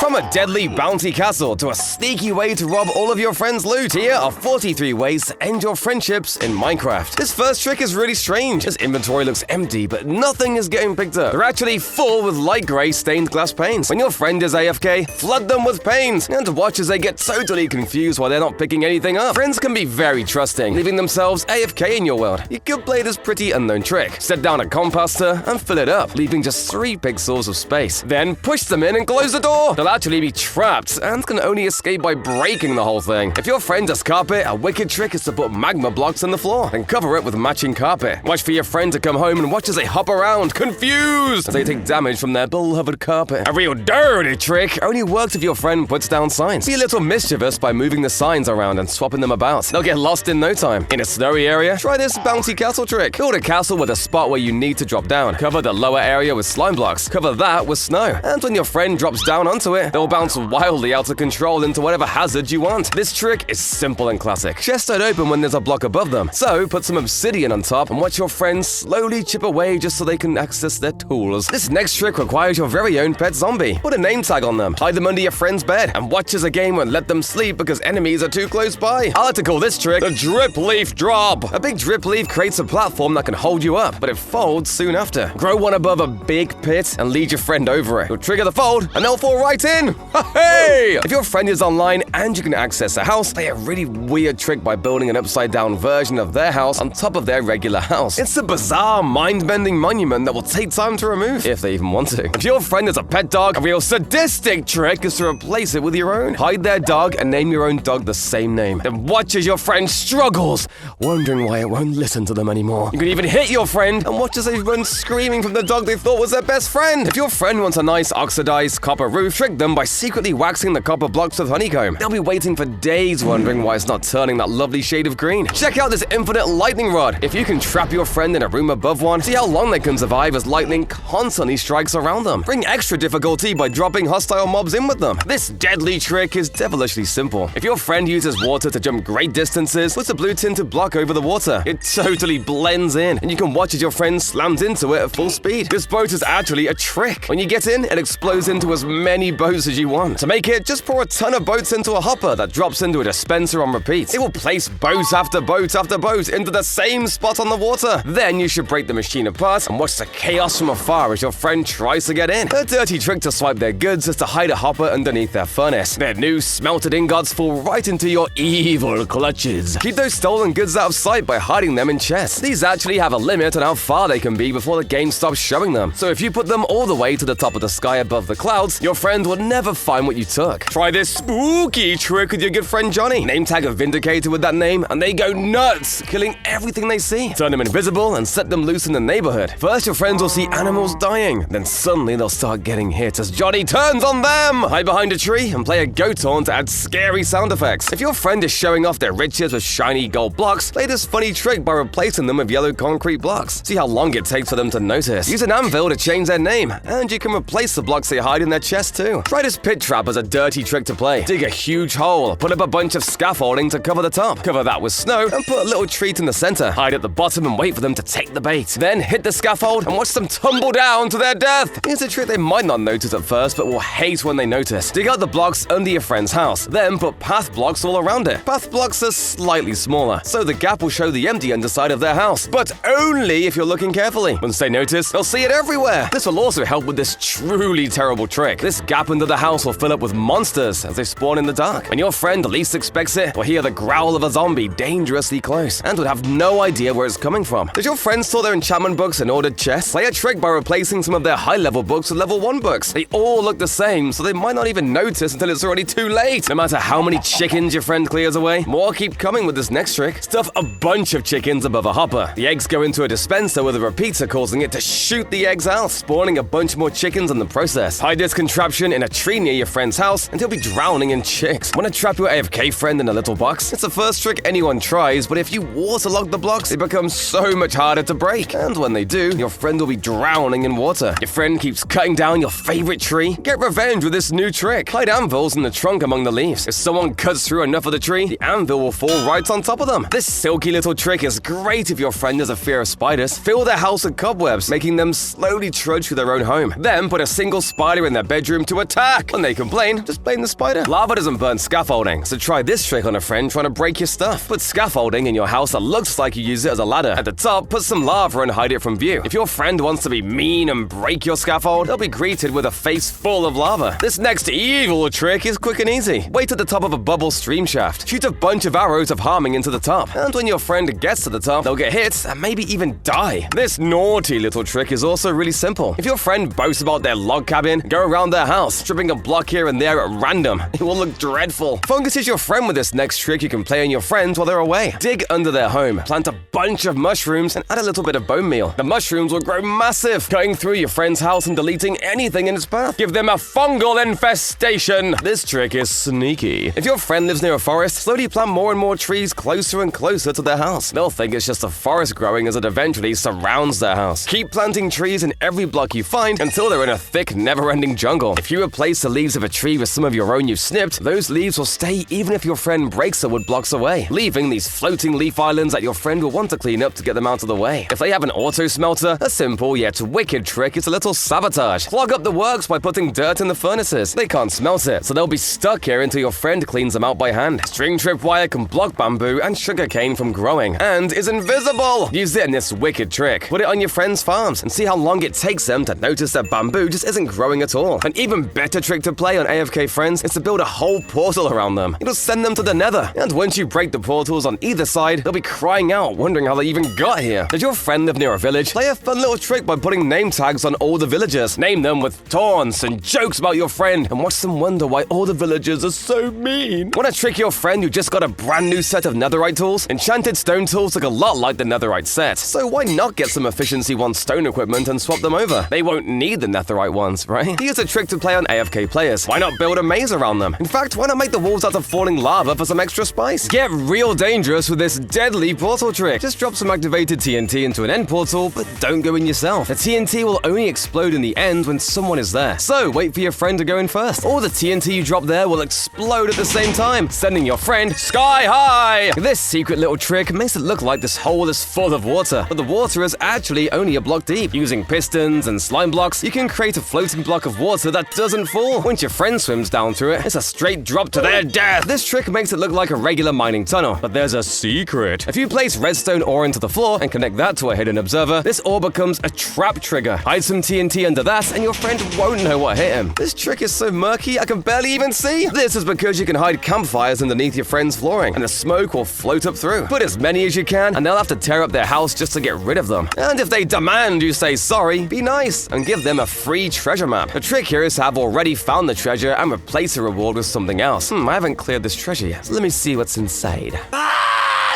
From a deadly bounty castle to a sneaky way to rob all of your friends' loot, here are 43 ways to end your friendships in Minecraft. This first trick is really strange. His inventory looks empty, but nothing is getting picked up. They're actually full with light grey stained glass panes. When your friend is AFK, flood them with panes, and watch as they get totally confused while they're not picking anything up. Friends can be very trusting, leaving themselves AFK in your world. You could play this pretty unknown trick. Set down a compastor and fill it up, leaving just 3 pixels of space. Then push them in and close the door. They'll actually be trapped and can only escape by breaking the whole thing. If your friend does carpet, a wicked trick is to put magma blocks in the floor and cover it with matching carpet. Watch for your friend to come home and watch as they hop around, confused, as they take damage from their beloved carpet. A real dirty trick only works if your friend puts down signs. Be a little mischievous by moving the signs around and swapping them about. They'll get lost in no time. In a snowy area, try this bouncy castle trick. Build a castle with a spot where you need to drop down. Cover the lower area with slime blocks. Cover that with snow. And when your friend drops down onto it, they'll bounce wildly out of control into whatever hazard you want. This trick is simple and classic. Chests don't open when there's a block above them. So put some obsidian on top and watch your friends slowly chip away just so they can access their tools. This next trick requires your very own pet zombie. Put a name tag on them. Hide them under your friend's bed and watch as a game won't let them sleep because enemies are too close by. I like to call this trick the drip leaf drop. A big drip leaf creates a platform that can hold you up, but it folds soon after. Grow one above a big pit and lead your friend over it. You'll trigger the fold and they'll fall right in. Hey! If your friend is online and you can access a house, play a really weird trick by building an upside-down version of their house on top of their regular house. It's a bizarre, mind-bending monument that will take time to remove, if they even want to. If your friend is a pet dog, a real sadistic trick is to replace it with your own. Hide their dog and name your own dog the same name. Then watch as your friend struggles, wondering why it won't listen to them anymore. You can even hit your friend and watch as they run screaming from the dog they thought was their best friend. If your friend wants a nice oxidized copper roof, trick them by secretly waxing the copper blocks with honeycomb. They'll be waiting for days wondering why it's not turning that lovely shade of green. Check out this infinite lightning rod. If you can trap your friend in a room above one, see how long they can survive as lightning constantly strikes around them. Bring extra difficulty by dropping hostile mobs in with them. This deadly trick is devilishly simple. If your friend uses water to jump great distances, put a blue tinted block over the water. It totally blends in, and you can watch as your friend slams into it at full speed. This boat is actually a trick. When you get in, it explodes into as many boats as you want. To make it, just pour a ton of boats into a hopper that drops into a dispenser on repeat. It will place boat after boat after boat into the same spot on the water. Then you should break the machine apart and watch the chaos from afar as your friend tries to get in. A dirty trick to swipe their goods is to hide a hopper underneath their furnace. Their new smelted ingots fall right into your evil clutches. Keep those stolen goods out of sight by hiding them in chests. These actually have a limit on how far they can be before the game stops showing them. So if you put them all the way to the top of the sky above the clouds, your friend will never find what you took. Try this spooky trick with your good friend Johnny. Name tag a Vindicator with that name and they go nuts, killing everything they see. Turn them invisible and set them loose in the neighborhood. First, your friends will see animals dying. Then suddenly they'll start getting hit as Johnny turns on them. Hide behind a tree and play a goat horn to add scary sound effects. If your friend is showing off their riches with shiny gold blocks, play this funny trick by replacing them with yellow concrete blocks. See how long it takes for them to notice. Use an anvil to change their name, and you can replace the blocks they hide in their chest too. Try this pit trap as a dirty trick to play. Dig a huge hole, put up a bunch of scaffolding to cover the top. Cover that with snow and put a little treat in the center. Hide at the bottom and wait for them to take the bait. Then hit the scaffold and watch them tumble down to their death. Here's a trick they might not notice at first, but will hate when they notice. Dig out the blocks under your friend's house, then put path blocks all around it. Path blocks are slightly smaller, so the gap will show the empty underside of their house, but only if you're looking carefully. Once they notice, they'll see it everywhere. This will also help with this truly terrible trick. This gap under the house will fill up with monsters as they spawn in the dark. When your friend least expects it, will hear the growl of a zombie dangerously close, and would have no idea where it's coming from. Did your friends store their enchantment books and ordered chests? Play a trick by replacing some of their high-level books with level 1 books. They all look the same, so they might not even notice until it's already too late. No matter how many chickens your friend clears away, more keep coming with this next trick. Stuff a bunch of chickens above a hopper. The eggs go into a dispenser with a repeater causing it to shoot the eggs out, spawning a bunch more chickens in the process. Hide this contraption in a tree near your friend's house and he'll be drowning in chicks. Want to trap your AFK friend in a little box? It's the first trick anyone tries, but if you waterlog the blocks, it becomes so much harder to break. And when they do, your friend will be drowning in water. Your friend keeps cutting down your favorite tree. Get revenge with this new trick. Hide anvils in the trunk among the leaves. If someone cuts through enough of the tree, the anvil will fall right on top of them. This silky little trick is great if your friend has a fear of spiders. Fill their house with cobwebs, making them slowly trudge through their own home. Then put a single spider in their bedroom to a attack! When they complain, just blame the spider. Lava doesn't burn scaffolding, so try this trick on a friend trying to break your stuff. Put scaffolding in your house that looks like you use it as a ladder. At the top, put some lava and hide it from view. If your friend wants to be mean and break your scaffold, they'll be greeted with a face full of lava. This next evil trick is quick and easy. Wait at the top of a bubble stream shaft. Shoot a bunch of arrows of harming into the top. And when your friend gets to the top, they'll get hit and maybe even die. This naughty little trick is also really simple. If your friend boasts about their log cabin, go around their house, stripping a block here and there at random. It will look dreadful. Fungus is your friend with this next trick you can play on your friends while they're away. Dig under their home, plant a bunch of mushrooms, and add a little bit of bone meal. The mushrooms will grow massive, cutting through your friend's house and deleting anything in its path. Give them a fungal infestation. This trick is sneaky. If your friend lives near a forest, slowly plant more and more trees closer and closer to their house. They'll think it's just a forest growing as it eventually surrounds their house. Keep planting trees in every block you find until they're in a thick, never-ending jungle. If you replace the leaves of a tree with some of your own you've snipped, those leaves will stay even if your friend breaks the wood blocks away, leaving these floating leaf islands that your friend will want to clean up to get them out of the way. If they have an auto smelter, a simple yet wicked trick is a little sabotage. Clog up the works by putting dirt in the furnaces. They can't smelt it, so they'll be stuck here until your friend cleans them out by hand. String tripwire can block bamboo and sugarcane from growing, and is invisible. Use it in this wicked trick. Put it on your friends' farms and see how long it takes them to notice that bamboo just isn't growing at all. An even better trick to play on AFK friends is to build a whole portal around them. It'll send them to the nether, and once you break the portals on either side, they'll be crying out, wondering how they even got here. Does your friend live near a village? Play a fun little trick by putting name tags on all the villagers. Name them with taunts and jokes about your friend, and watch them wonder why all the villagers are so mean. Want to trick your friend who just got a brand new set of netherite tools? Enchanted stone tools look a lot like the netherite set, so why not get some efficiency 1 stone equipment and swap them over? They won't need the netherite ones, right? Here's a trick to play on AFK players. Why not build a maze around them? In fact, why not make the walls out of falling lava for some extra spice? Get real dangerous with this deadly portal trick. Just drop some activated TNT into an end portal, but don't go in yourself. The TNT will only explode in the end when someone is there, so wait for your friend to go in first. All the TNT you drop there will explode at the same time, sending your friend sky high! This secret little trick makes it look like this hole is full of water, but the water is actually only a block deep. Using pistons and slime blocks, you can create a floating block of water that doesn't fall. Once your friend swims down through it, it's a straight drop to their death. This trick makes it look like a regular mining tunnel, but there's a secret. If you place redstone ore into the floor and connect that to a hidden observer, this ore becomes a trap trigger. Hide some TNT under that, and your friend won't know what hit him. This trick is so murky, I can barely even see. This is because you can hide campfires underneath your friend's flooring, and the smoke will float up through. Put as many as you can, and they'll have to tear up their house just to get rid of them. And if they demand you say sorry, be nice and give them a free treasure map. The trick here is to have already found the treasure and replace the reward with something else. I haven't cleared this treasure yet, so let me see what's inside.